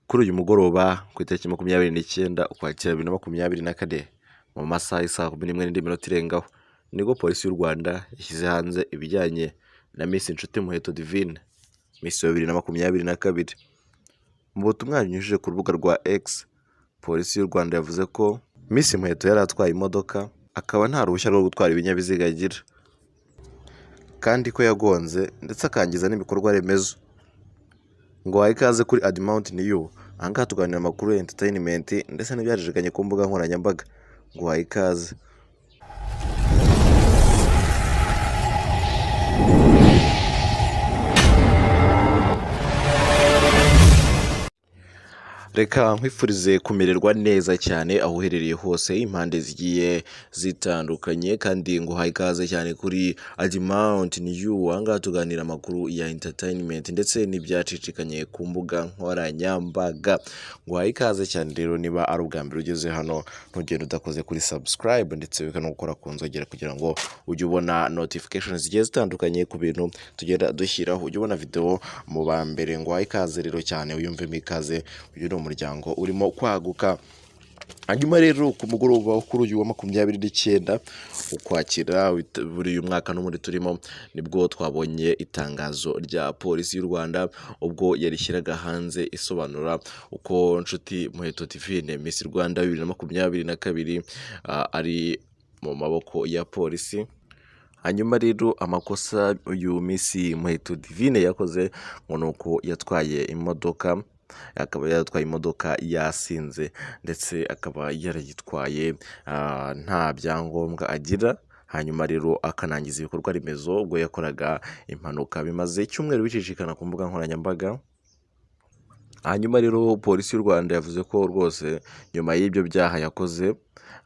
Kuri uyu mugoroba ku itariki 29 Ukwakira 2024 mu masaha y'isaa 11:01 irengaho nibwo polisi y'u Rwanda yashyize hanze ibijyanye na Miss Nshuti Muheto Divine Miss 2022. Mu butumwa yanyujije ku rubuga rwa X, polisi y'u Rwanda yavuze ko Miss Muheto yari atwaye imodoka akaba nta ruhushya rwo gutwara ibinyabiziga agira, kandi ko yagonze ndetse akangiza n'ibikorwa remezo. Ngo waha ikaze kuri Admount New, ahangaha tuganira amakuru ya entertainment ndetse n'ibyajijiganye ku mbuga nkoranyambaga. Ngo waha ikaze. Reka nkwifurize kumererwa neza cyane aho uherereye hose, impande zigiye zitandukanye, kandi ngo uhaye ikaze cyane kuri Admount New. Ahangaha tuganira amakuru ya entertainment ndetse n'ibyacicikanye ku mbuga nkoranyambaga. Ngo uhaye ikaze cyane rero, niba ari ubwa mbere ugeze hano ntugende udakoze kuri subscribe ndetse wika no gukora ku nzogera kugira ngo ujye ubona notifications zigiye zitandukanye ku bintu tugenda dushyiraho, ujye ubona video mu ba mbere. Ngo uhaye ikaze rero cyane, uyumvemo ikaze, uyu umuryango urimo kwaguka. Hanyuma rero ku mugoroba kuri uyu wa 29 Ukwakira buri uyu mwaka no muri turimo, nibwo twabonye itangazo rya polisi y'u Rwanda ubwo yarishyiraga hanze isobanura uko Nshuti Muheto Divine Miss Rwanda 2022 ari mu maboko ya polisi. Hanyuma rero amakosa uyu Miss Muheto Divine yakoze ngo nuko yatwaye imodoka, akaba yatwaye imodoka yasinze ndetse akaba yarayitwaye nta byangombwa agira. Hanyuma rero akanangiza ibikorwa remezo ubwo yakoraga impanuka. Bimaze icyumweru bicicikana ku mbuga nkoranyambaga. Hanyuma rero polisi y'u Rwanda yavuze ko rwose nyuma y'ibyo byaha yakoze,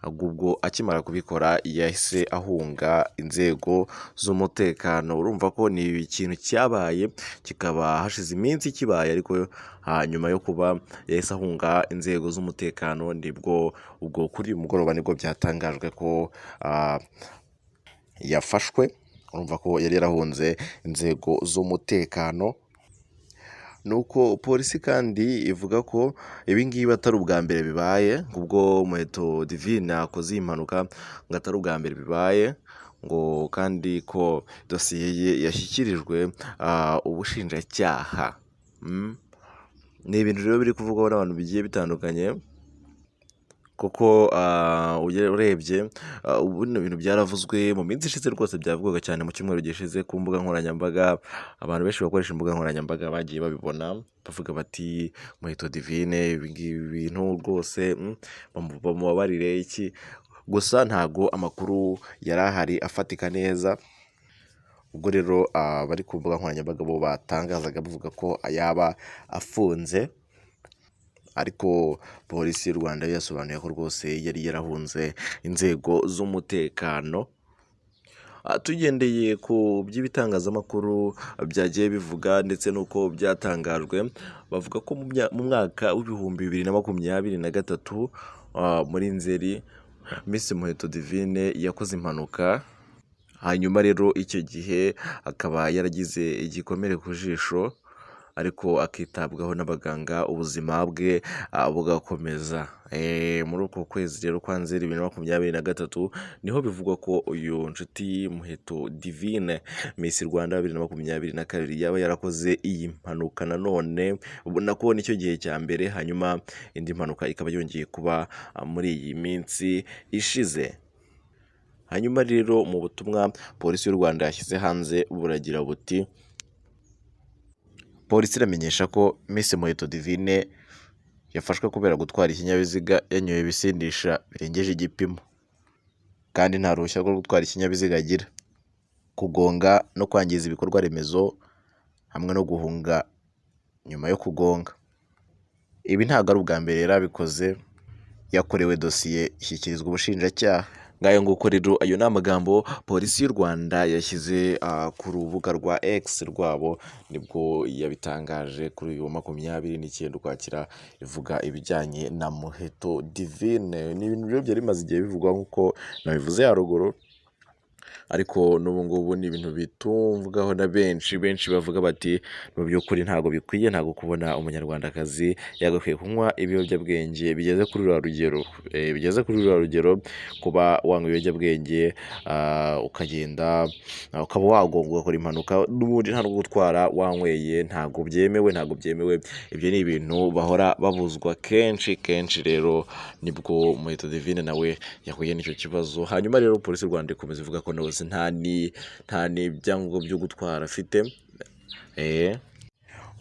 ubwo akimara kubikora yahise ahunga inzego z'umutekano. Urumva ko ni ikintu cyabaye, kikaba hashize iminsi kibaye, ariko nyuma yo kuba yahise ahunga inzego z'umutekano nibwo ubwo kuri uyu mugoroba nibwo byatangajwe ko yafashwe. Urumva ko yari yarahunze inzego z'umutekano. Nuko polisi kandi ivuga ko ibi ngibi atari ubwa mbere bibaye, ubwo Muheto Divine akoze iyi mpanuka ngo atari ubwa mbere bibaye, ngo kandi ko dosiye ye yashyikirijwe ubushinjacyaha. Ni ibintu rero biri kuvugwaho n'abantu bigiye bitandukanye, kuko urebye bino bintu byaravuzwe mu minsi ishize, rwose byavugwaga cyane mu cyumweru gishize ku mbuga nkoranyambaga. Abantu benshi bakoresha imbuga nkoranyambaga bagiye babibona bavuga bati Muheto Divine ibi bintu rwose bamubabarire iki. Gusa ntago amakuru yari ahari afatika neza. Ubwo rero bari ku mbuga nkoranyambaga bo batangazaga bavuga ko yaba afunze, ariko polisi y'u Rwanda yasobanuye ko rwose yari yarahunze inzego z'umutekano. Tugendeye ku by'ibitangazamakuru byagiye bivuga ndetse n'uko byatangajwe, bavuga ko mu mwaka w'ibihumbi 2023 muri Nzeri Miss Muheto Divine yakoze impanuka. Hanyuma rero icyo gihe akaba yaragize igikomere ku jisho, ariko akitabwaho n'abaganga ubuzima bwe bugakomeza. Muri uko kwezi rero kwa Nzeri 2023 niho bivugwa ko uyu Nshuti Muheto Divine Miss Rwanda 2022 yaba yarakoze iyi mpanuka nanone. Ubona ko nicyo gihe cya mbere, hanyuma indi mpanuka ikaba yongeye kuba muri iyi minsi ishize. Hanyuma rero mu butumwa polisi y'u Rwanda yashyize hanze buragira buti: polisi iramenyesha ko Miss Muheto Divine yafashwe kubera gutwara ikinyabiziga yanyoye ibisindisha birengeje igipimo, kandi nta ruhushya rwo gutwara ikinyabiziga agira, kugonga no kwangiza ibikorwa remezo, hamwe no guhunga nyuma yo kugonga. Ibi ntabwo ari ubwa mbere yari abikoze, yakorewe dosiye ishyikirizwa ubushinjacyaha. Ngayo nguko rero, ayo ni amagambo polisi y'u Rwanda yashyize ku rubuga rwa X rwabo, nibwo yabitangaje kuri uyu wa 29 Ukwakira, ivuga ibijyanye na Muheto Divine. Ni ibintu rero byari bimaze igihe bivugwa nk'uko nabivuze haruguru, ariko n'ubu ngubu ni ibintu bitumvwaho na benshi bavuga bati mu by'ukuri ntabwo bikwiye, ntabwo kubona umunyarwandakazi yagakwiye kunywa ibiyobyabwenge bigeze kuri ruriya rugero, bigeze kuri ruriya rugero, kuba wanywa ibiyobyabwenge ukagenda ukaba wagonga ugakora impanuka n'ubundi nta no gutwara wanyweye, ntabwo byemewe, ibyo ni ibintu bahora babuzwa kenshi rero nibwo Muheto Divine nawe yahuye n'icyo kibazo. Hanyuma rero polisi y'u Rwanda ikomeza ivuga ko nawe nta n'ibyangombwa byo gutwara afite.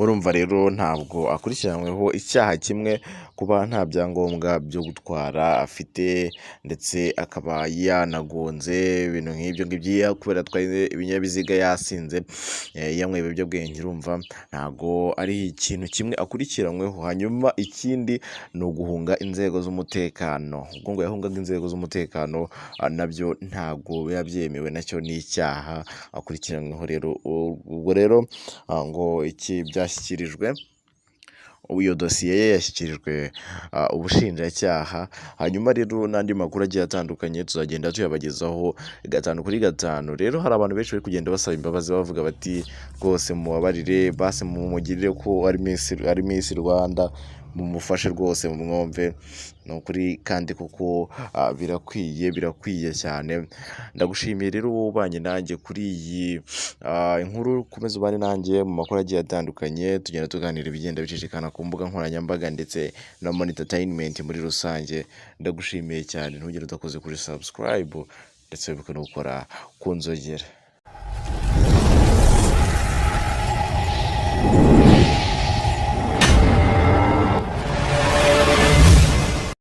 Urumva rero ntabwo akurikiranyweho icyaha kimwe, kuba nta byangombwa byo gutwara afite ndetse akaba yanagonze ibintu nk'ibyo ngibyo kubera atwaye ibinyabiziga yasinze, yanyweye ibiyobyabwenge. Urumva ntabwo ari ikintu kimwe akurikiranyweho. Hanyuma ikindi ni uguhunga inzego z'umutekano, ubwo ngo yahungaga inzego z'umutekano nabyo ntabwo biba byemewe, nacyo ni icyaha akurikiranyweho. Rero ubwo rero ngo iki byashyikirijwe, iyo dosiye ye yashyikirijwe ubushinjacyaha. Hanyuma rero n'andi makuru agiye atandukanye tuzagenda tuyabagezaho 5 kuri 5. Rero hari abantu benshi bari kugenda basaba imbabazi bavuga bati rwose mubabarire, basi mumugirire ko ari Miss Rwanda, mumufashe rwose mumwumve, ni ukuri kandi kuko birakwiye cyane. Ndagushimiye rero wowe ubanye nanjye kuri iyi inkuru, komeza ubane nanjye mu makuru agiye atandukanye, tugenda tuganira ibigenda bicicikana ku mbuga nkoranyambaga ndetse no muri entertainment muri rusange. Ndagushimiye cyane, ntugire udakoze kuri subscribe ndetse wibuke no gukora ku nzogera.